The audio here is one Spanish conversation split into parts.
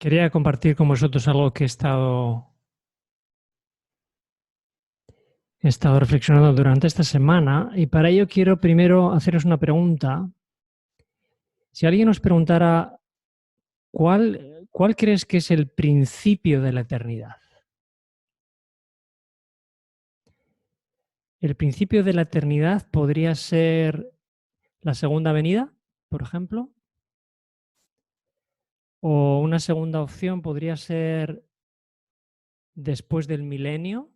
Quería compartir con vosotros algo que he estado reflexionando durante esta semana, y para ello quiero primero haceros una pregunta. Si alguien os preguntara ¿cuál crees que es el principio de la eternidad? El principio de la eternidad podría ser la segunda venida, por ejemplo, o una segunda opción podría ser después del milenio,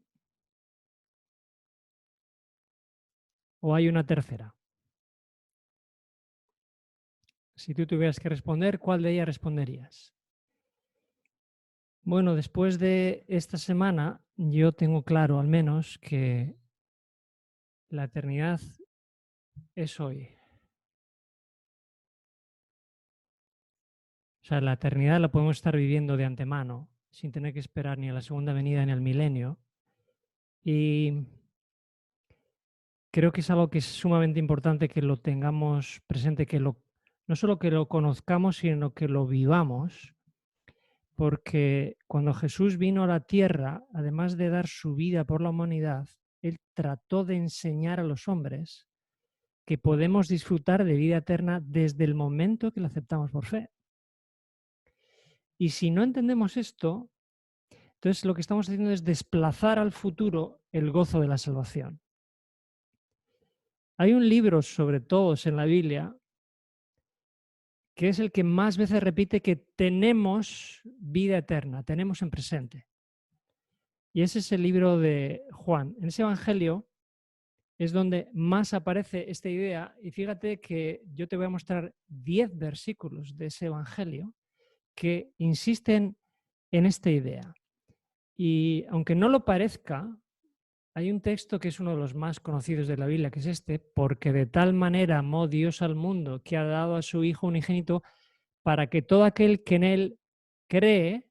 o hay una tercera. Si tú tuvieras que responder, ¿cuál de ellas responderías? Bueno, después de esta semana, yo tengo claro al menos que la eternidad es hoy. O sea, la eternidad la podemos estar viviendo de antemano, sin tener que esperar ni a la segunda venida ni al milenio. Y creo que es algo que es sumamente importante que lo tengamos presente, no solo que lo conozcamos, sino que lo vivamos, porque cuando Jesús vino a la tierra, además de dar su vida por la humanidad, Él trató de enseñar a los hombres que podemos disfrutar de vida eterna desde el momento que la aceptamos por fe. Y si no entendemos esto, entonces lo que estamos haciendo es desplazar al futuro el gozo de la salvación. Hay un libro sobre todos en la Biblia que es el que más veces repite que tenemos vida eterna, tenemos en presente. Y ese es el libro de Juan. En ese evangelio es donde más aparece esta idea, y fíjate que yo te voy a mostrar 10 versículos de ese evangelio que insisten en esta idea. Y aunque no lo parezca, hay un texto que es uno de los más conocidos de la Biblia, que es este: porque de tal manera amó Dios al mundo que ha dado a su Hijo unigénito para que todo aquel que en él cree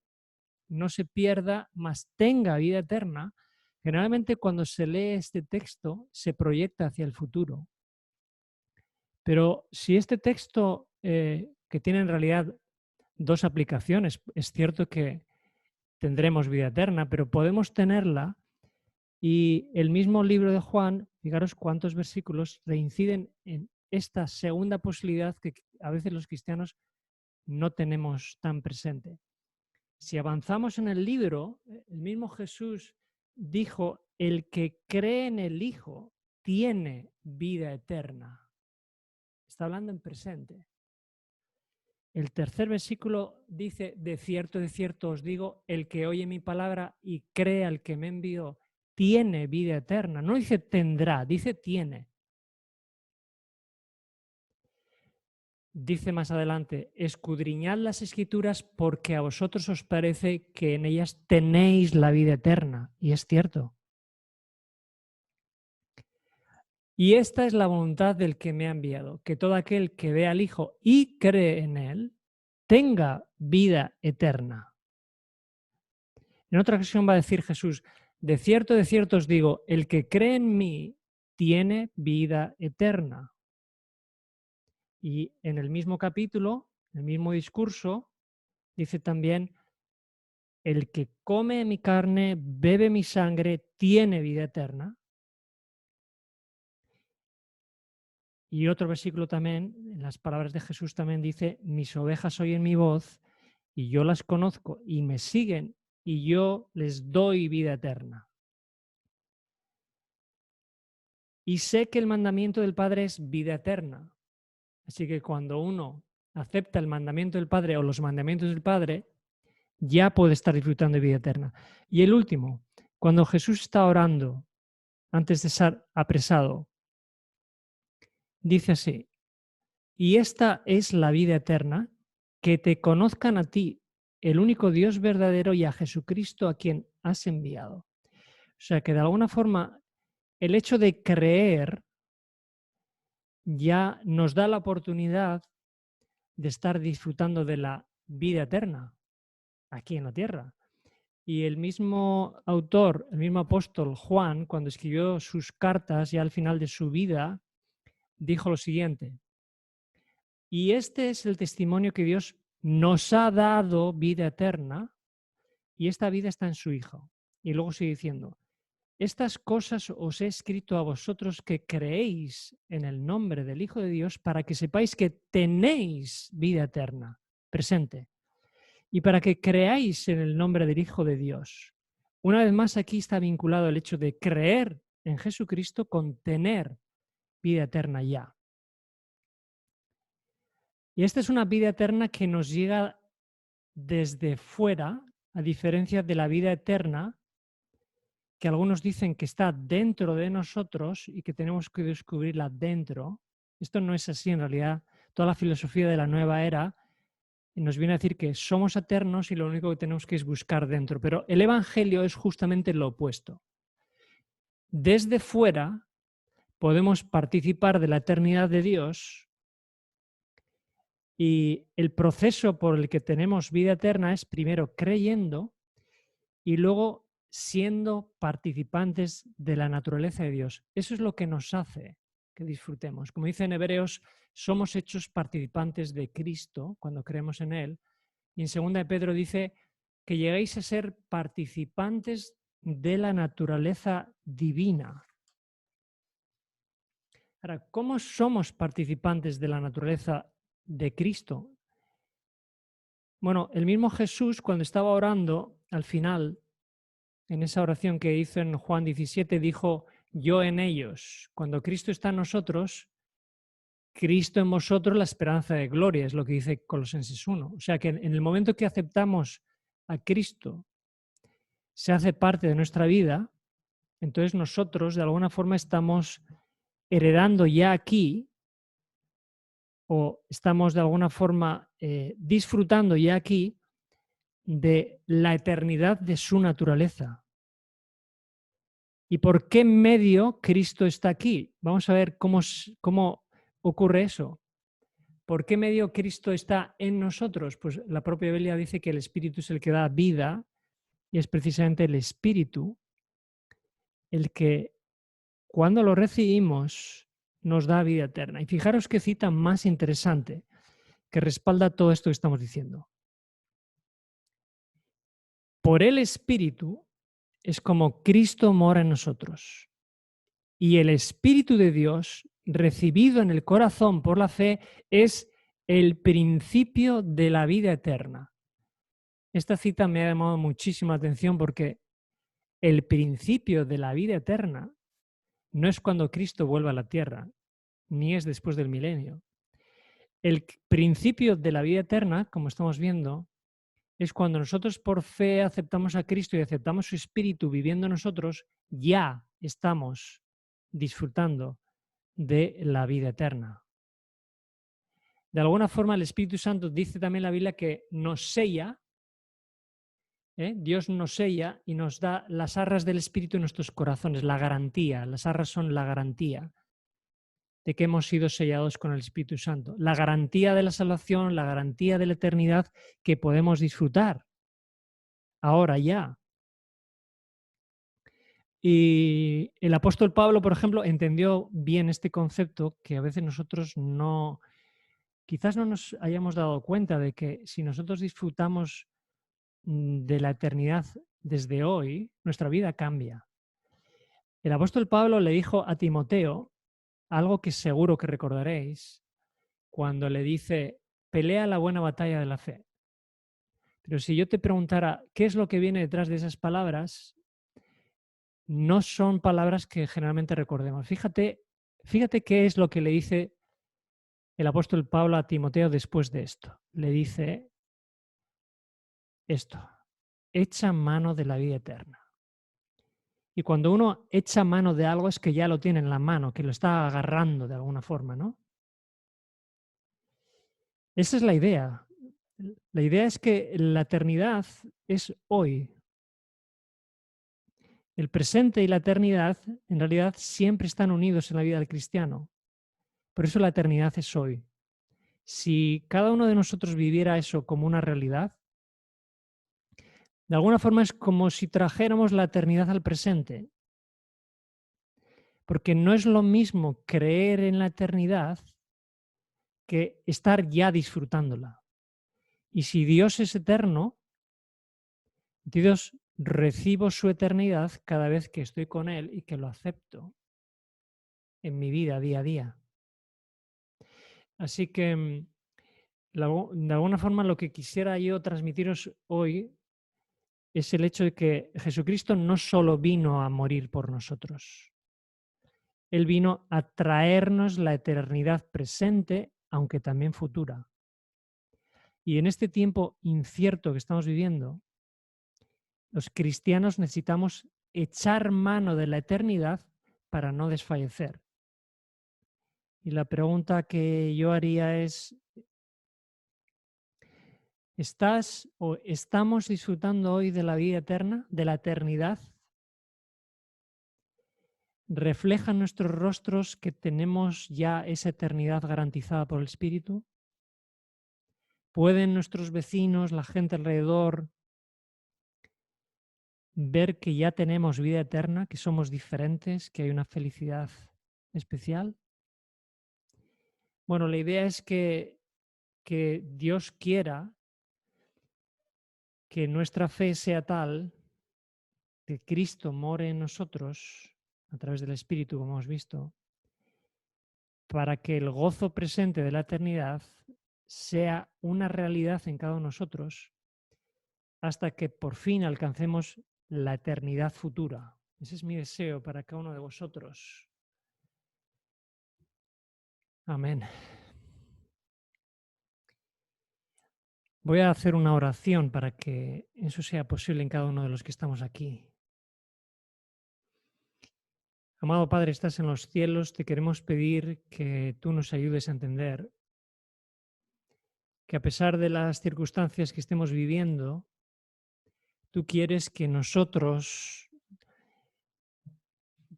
no se pierda, mas tenga vida eterna. Generalmente cuando se lee este texto se proyecta hacia el futuro. Pero si este texto, que tiene en realidad dos aplicaciones, es cierto que tendremos vida eterna, pero podemos tenerla, y el mismo libro de Juan, fijaros cuántos versículos reinciden en esta segunda posibilidad que a veces los cristianos no tenemos tan presente. Si avanzamos en el libro, el mismo Jesús dijo: el que cree en el Hijo tiene vida eterna. Está hablando en presente. El tercer versículo dice: de cierto os digo, el que oye mi palabra y cree al que me envió, tiene vida eterna. No dice tendrá, dice tiene. Dice más adelante: escudriñad las Escrituras porque a vosotros os parece que en ellas tenéis la vida eterna. Y es cierto. Y esta es la voluntad del que me ha enviado, que todo aquel que ve al Hijo y cree en él tenga vida eterna. En otra ocasión va a decir Jesús: de cierto os digo, el que cree en mí tiene vida eterna. Y en el mismo capítulo, en el mismo discurso, dice también: el que come mi carne, bebe mi sangre, tiene vida eterna. Y otro versículo también, en las palabras de Jesús también dice: mis ovejas oyen mi voz y yo las conozco y me siguen y yo les doy vida eterna. Y sé que el mandamiento del Padre es vida eterna. Así que cuando uno acepta el mandamiento del Padre o los mandamientos del Padre, ya puede estar disfrutando de vida eterna. Y el último, cuando Jesús está orando antes de ser apresado, dice así: y esta es la vida eterna, que te conozcan a ti, el único Dios verdadero, y a Jesucristo a quien has enviado. O sea que de alguna forma el hecho de creer ya nos da la oportunidad de estar disfrutando de la vida eterna aquí en la tierra. Y el mismo autor, el mismo apóstol Juan, cuando escribió sus cartas ya al final de su vida, dijo lo siguiente: y este es el testimonio que Dios nos ha dado vida eterna y esta vida está en su Hijo. Y luego sigue diciendo, estas cosas os he escrito a vosotros que creéis en el nombre del Hijo de Dios para que sepáis que tenéis vida eterna, presente, y para que creáis en el nombre del Hijo de Dios. Una vez más, aquí está vinculado el hecho de creer en Jesucristo con tener vida eterna ya. Y esta es una vida eterna que nos llega desde fuera, a diferencia de la vida eterna que algunos dicen que está dentro de nosotros y que tenemos que descubrirla dentro. Esto no es así en realidad. Toda la filosofía de la nueva era nos viene a decir que somos eternos y lo único que tenemos que es buscar dentro. Pero el Evangelio es justamente lo opuesto. Desde fuera podemos participar de la eternidad de Dios y el proceso por el que tenemos vida eterna es primero creyendo y luego siendo participantes de la naturaleza de Dios. Eso es lo que nos hace que disfrutemos. Como dice en Hebreos, somos hechos participantes de Cristo cuando creemos en Él. Y en 2 de Pedro dice que lleguéis a ser participantes de la naturaleza divina. Ahora, ¿cómo somos participantes de la naturaleza de Cristo? Bueno, el mismo Jesús, cuando estaba orando, al final, en esa oración que hizo en Juan 17, dijo, yo en ellos. Cuando Cristo está en nosotros, Cristo en vosotros la esperanza de gloria, es lo que dice Colosenses 1. O sea que en el momento que aceptamos a Cristo, se hace parte de nuestra vida, entonces nosotros de alguna forma estamos heredando ya aquí o estamos de alguna forma disfrutando ya aquí de la eternidad de su naturaleza. ¿Y por qué medio Cristo está aquí? Vamos a ver cómo ocurre eso. ¿Por qué medio Cristo está en nosotros? Pues la propia Biblia dice que el Espíritu es el que da vida y es precisamente el Espíritu el que cuando lo recibimos nos da vida eterna. Y fijaros qué cita más interesante que respalda todo esto que estamos diciendo. Por el Espíritu es como Cristo mora en nosotros. Y el Espíritu de Dios, recibido en el corazón por la fe, es el principio de la vida eterna. Esta cita me ha llamado muchísimo la atención porque el principio de la vida eterna no es cuando Cristo vuelva a la tierra, ni es después del milenio. El principio de la vida eterna, como estamos viendo, es cuando nosotros por fe aceptamos a Cristo y aceptamos su Espíritu viviendo en nosotros, ya estamos disfrutando de la vida eterna. De alguna forma, el Espíritu Santo dice también la Biblia que nos sella, Dios nos sella y nos da las arras del Espíritu en nuestros corazones, la garantía. Las arras son la garantía de que hemos sido sellados con el Espíritu Santo. La garantía de la salvación, la garantía de la eternidad que podemos disfrutar ahora ya. Y el apóstol Pablo, por ejemplo, entendió bien este concepto que a veces nosotros quizás no nos hayamos dado cuenta de que si nosotros disfrutamos de la eternidad desde hoy, nuestra vida cambia. El apóstol Pablo le dijo a Timoteo algo que seguro que recordaréis cuando le dice, pelea la buena batalla de la fe. Pero si yo te preguntara qué es lo que viene detrás de esas palabras, no son palabras que generalmente recordemos. Fíjate qué es lo que le dice el apóstol Pablo a Timoteo después de esto. Le dice esto, echa mano de la vida eterna. Y cuando uno echa mano de algo es que ya lo tiene en la mano, que lo está agarrando de alguna forma, ¿no? Esa es la idea. La idea es que la eternidad es hoy. El presente y la eternidad en realidad siempre están unidos en la vida del cristiano. Por eso la eternidad es hoy. Si cada uno de nosotros viviera eso como una realidad, de alguna forma es como si trajéramos la eternidad al presente. Porque no es lo mismo creer en la eternidad que estar ya disfrutándola. Y si Dios es eterno, Dios recibo su eternidad cada vez que estoy con Él y que lo acepto en mi vida día a día. Así que de alguna forma lo que quisiera yo transmitiros hoy es el hecho de que Jesucristo no solo vino a morir por nosotros, Él vino a traernos la eternidad presente, aunque también futura. Y en este tiempo incierto que estamos viviendo, los cristianos necesitamos echar mano de la eternidad para no desfallecer. Y la pregunta que yo haría es, ¿estás o estamos disfrutando hoy de la vida eterna, de la eternidad? ¿Reflejan nuestros rostros que tenemos ya esa eternidad garantizada por el Espíritu? ¿Pueden nuestros vecinos, la gente alrededor, ver que ya tenemos vida eterna, que somos diferentes, que hay una felicidad especial? Bueno, la idea es que Dios quiera que nuestra fe sea tal que Cristo more en nosotros a través del Espíritu, como hemos visto, para que el gozo presente de la eternidad sea una realidad en cada uno de nosotros hasta que por fin alcancemos la eternidad futura. Ese es mi deseo para cada uno de vosotros. Amén. Voy a hacer una oración para que eso sea posible en cada uno de los que estamos aquí. Amado Padre, estás en los cielos, te queremos pedir que tú nos ayudes a entender que a pesar de las circunstancias que estemos viviendo, tú quieres que nosotros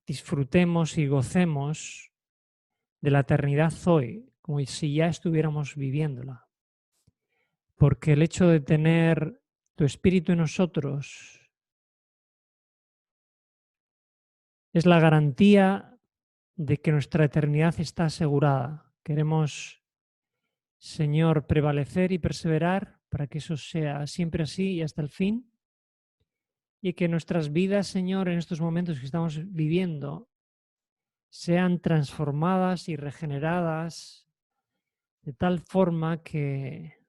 disfrutemos y gocemos de la eternidad hoy, como si ya estuviéramos viviéndola. Porque el hecho de tener tu Espíritu en nosotros es la garantía de que nuestra eternidad está asegurada. Queremos, Señor, prevalecer y perseverar para que eso sea siempre así y hasta el fin. Y que nuestras vidas, Señor, en estos momentos que estamos viviendo, sean transformadas y regeneradas de tal forma que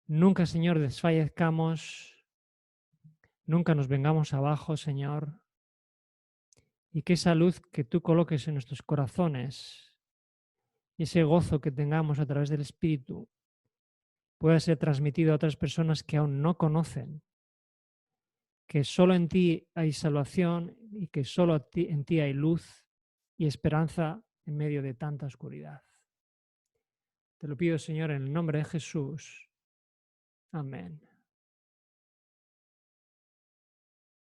nunca, Señor, desfallezcamos, nunca nos vengamos abajo, Señor, y que esa luz que tú coloques en nuestros corazones y ese gozo que tengamos a través del Espíritu pueda ser transmitido a otras personas que aún no conocen, que solo en ti hay salvación y que solo en ti hay luz y esperanza en medio de tanta oscuridad. Te lo pido, Señor, en el nombre de Jesús. Amén.